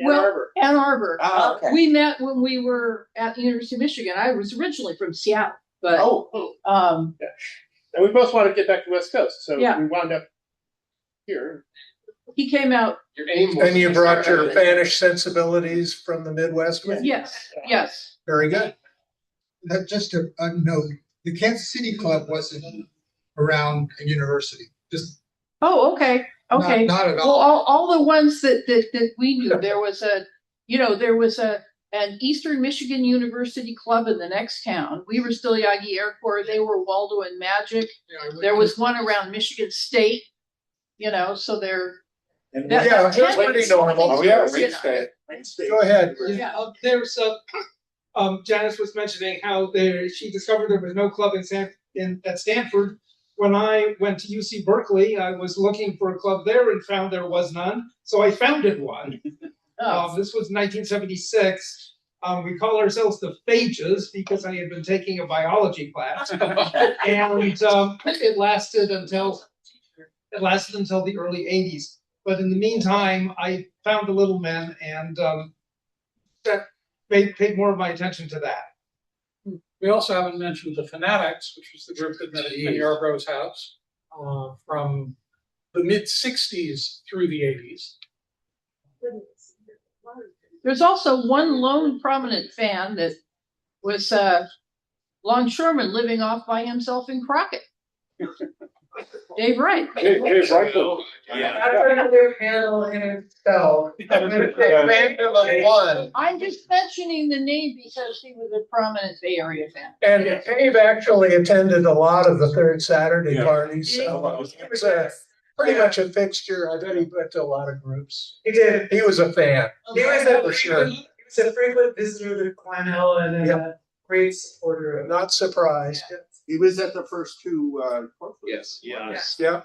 [SPEAKER 12] Ann Arbor.
[SPEAKER 10] Ah, okay.
[SPEAKER 12] We met when we were at the University of Michigan. I was originally from Seattle, but
[SPEAKER 15] And we both wanted to get back to the West Coast, so
[SPEAKER 12] Yeah.
[SPEAKER 15] we wound up here.
[SPEAKER 12] he came out.
[SPEAKER 13] Your aim was
[SPEAKER 1] And you brought your Spanish sensibilities from the Midwest with you?
[SPEAKER 12] Yes.
[SPEAKER 1] Very good.
[SPEAKER 7] Just a note, the Kansas City Club wasn't around a university, just
[SPEAKER 12] Oh, okay. Okay.
[SPEAKER 7] Not at
[SPEAKER 12] Well,
[SPEAKER 7] all.
[SPEAKER 12] all the ones that we knew, there was an Eastern Michigan University club in the next town. We were still Yagi Air Corps. They were Waldo and Magic. There was one around Michigan State, so they're.
[SPEAKER 1] Yeah, that's pretty normal.
[SPEAKER 14] Oh, yeah,
[SPEAKER 1] Wayne
[SPEAKER 14] State.
[SPEAKER 1] Go ahead.
[SPEAKER 4] Yeah, there's Janice was mentioning how she discovered there was no club at Stanford. When I went to UC Berkeley, I was looking for a club there and found there was none. So I founded one. This was 1976. We call ourselves the Phages because I had been taking a biology class, and it lasted until the early '80s. But in the meantime, I found the Little Men and paid more of my attention to that.
[SPEAKER 9] We also haven't mentioned the Fanatics, which was the group that met at Penny Arbo's house from the mid-'60s through the '80s.
[SPEAKER 12] There's also one lone prominent fan that was Longshoreman living off by himself in Crockett. Dave Wright.
[SPEAKER 14] Dave Wright.
[SPEAKER 8] That's another panel in itself.
[SPEAKER 12] I'm just mentioning the name because he was a prominent Bay Area fan.
[SPEAKER 1] And Dave actually attended a lot of the Third Saturday
[SPEAKER 14] Yeah.
[SPEAKER 1] parties. So he was pretty much a fixture. I bet he went to a lot of groups.
[SPEAKER 8] He did.
[SPEAKER 1] He was a fan.
[SPEAKER 8] He was
[SPEAKER 1] for sure.
[SPEAKER 8] He was a frequent visitor to Cornell and a great supporter of.
[SPEAKER 1] Not surprised.
[SPEAKER 15] He was at the first two.
[SPEAKER 13] Yes.
[SPEAKER 1] Yeah.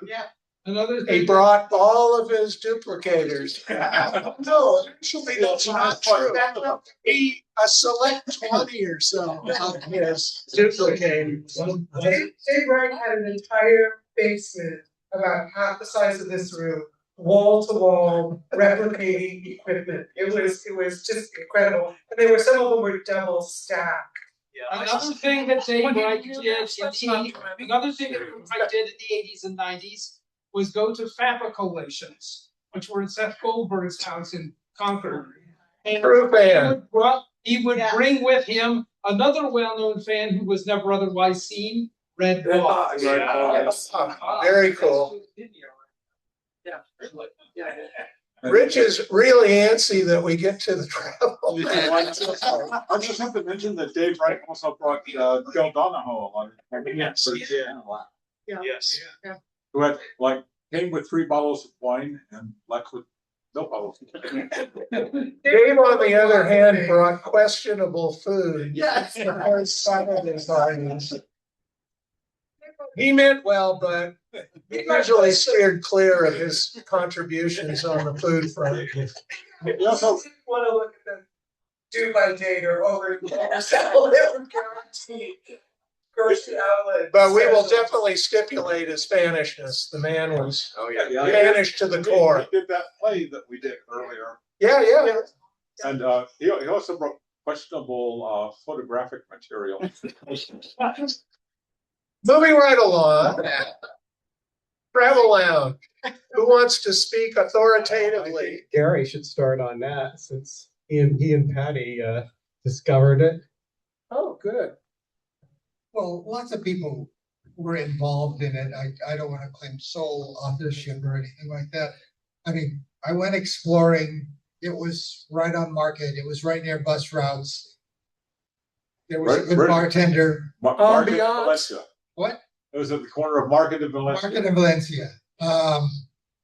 [SPEAKER 4] Another
[SPEAKER 1] He
[SPEAKER 4] thing,
[SPEAKER 1] brought all of his duplicators. No, actually, that's not true. A select 20 or so of his duplicators.
[SPEAKER 8] Dave Wright had an entire basement about half the size of this room, wall to wall, replicating equipment. It was just incredible. And some of them were double stacked.
[SPEAKER 4] Another thing that Dave Wright did in the 80s and 90s was go to Fappa collations, which were in Seth Goldberg's house in Concord. And
[SPEAKER 1] True fan.
[SPEAKER 4] He would bring with him another well-known fan who was never otherwise seen, Red Boss.
[SPEAKER 1] Very cool. Rich is really antsy that we get to the travel.
[SPEAKER 14] I just have to mention that Dave Wright also brought Bill Donahoe along.
[SPEAKER 2] Yes.
[SPEAKER 14] Yes. Who had came with 3 bottles of wine and left with no bottles.
[SPEAKER 1] Dave, on the other hand, brought questionable food.
[SPEAKER 8] Yes.
[SPEAKER 1] He meant well, but he usually steered clear of his contributions on the food front.
[SPEAKER 14] He also
[SPEAKER 8] want to look at the do-by-date or over
[SPEAKER 1] But we will definitely stipulate his Spanishness. The man was Spanish to the core.
[SPEAKER 14] He did that play that we did earlier.
[SPEAKER 1] Yeah.
[SPEAKER 14] And he also brought questionable photographic material.
[SPEAKER 1] Moving right along. Travel Lounge. Who wants to speak authoritatively?
[SPEAKER 2] Gary should start on that since he and Patty discovered it.
[SPEAKER 1] Oh, good.
[SPEAKER 7] Well, lots of people were involved in it. I don't want to claim sole authorship or anything like that. I mean, I went exploring. It was right on Market. It was right near bus routes. There was a good bartender.
[SPEAKER 14] Market Valencia.
[SPEAKER 7] What?
[SPEAKER 14] It was at the corner of Market and Valencia.
[SPEAKER 7] Market and Valencia.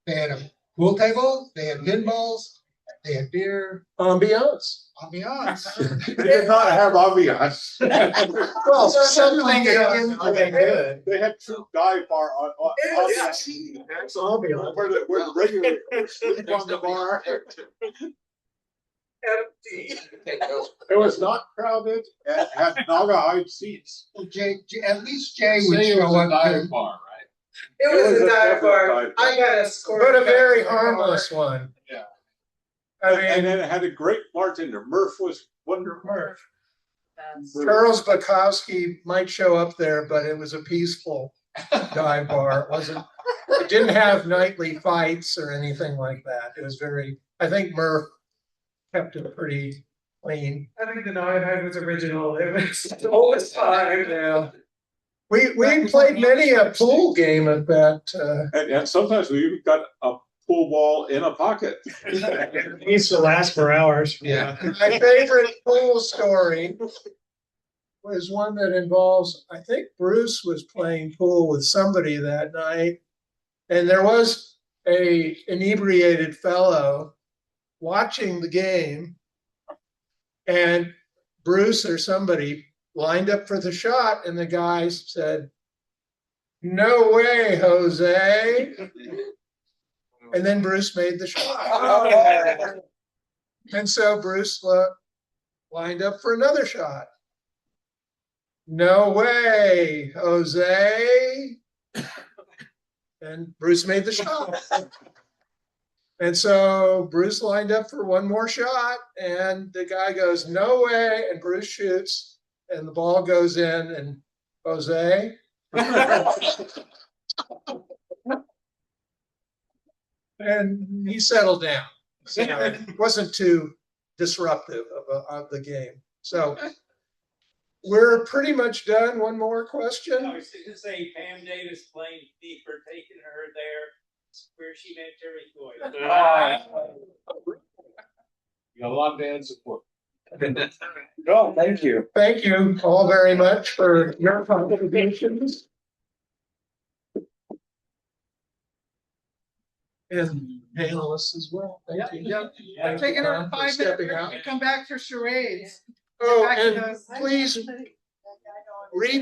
[SPEAKER 7] They had a pool table. They had pinballs. They had beer.
[SPEAKER 1] Ambiance.
[SPEAKER 14] They did not have ambiance.
[SPEAKER 1] Well, something good.
[SPEAKER 14] They had 2 dive bar on
[SPEAKER 1] That's ambiance.
[SPEAKER 14] where the regular sleep on the bar.
[SPEAKER 8] empty.
[SPEAKER 14] It was not crowded and had Naga-hide seats.
[SPEAKER 7] At least Jay would show up.
[SPEAKER 13] Dive bar, right?
[SPEAKER 8] It was a dive bar. I got a score.
[SPEAKER 1] But a very harmless one.
[SPEAKER 14] Yeah.
[SPEAKER 1] I mean,
[SPEAKER 14] And then it had a great bartender. Murph was wonderful.
[SPEAKER 1] Murph. Charles Bukowski might show up there, but it was a peaceful dive bar. It didn't have nightly fights or anything like that. It was I think Murph kept it pretty clean.
[SPEAKER 8] I think the Nauheim was original. It was all this time.
[SPEAKER 1] Yeah. We played many a pool game at that.
[SPEAKER 14] And sometimes we even got a pool ball in a pocket.
[SPEAKER 2] It used to last for hours.
[SPEAKER 1] Yeah. My favorite pool story was one that involves, I think Bruce was playing pool with somebody that night, and there was a inebriated fellow watching the game, and Bruce or somebody lined up for the shot, and the guy said, "No way, Jose." And then Bruce made the shot. And so Bruce lined up for another shot. "No way, Jose." And Bruce made the shot. And so Bruce lined up for one more shot, and the guy goes, "No way," and Bruce shoots, and the ball goes in, and Jose. And he settled down. So it wasn't too disruptive of the game. So we're pretty much done. One more question.
[SPEAKER 16] I was going to say Pam Davis blamed me for taking her there where she met Terry Coyle.
[SPEAKER 13] You got a lot of band support.
[SPEAKER 1] Oh, thank you. Thank you all very much for your contributions. And panelists as well. Thank you.
[SPEAKER 8] Yeah. Taking her 5 minutes to come back for charades.
[SPEAKER 1] Oh, and please read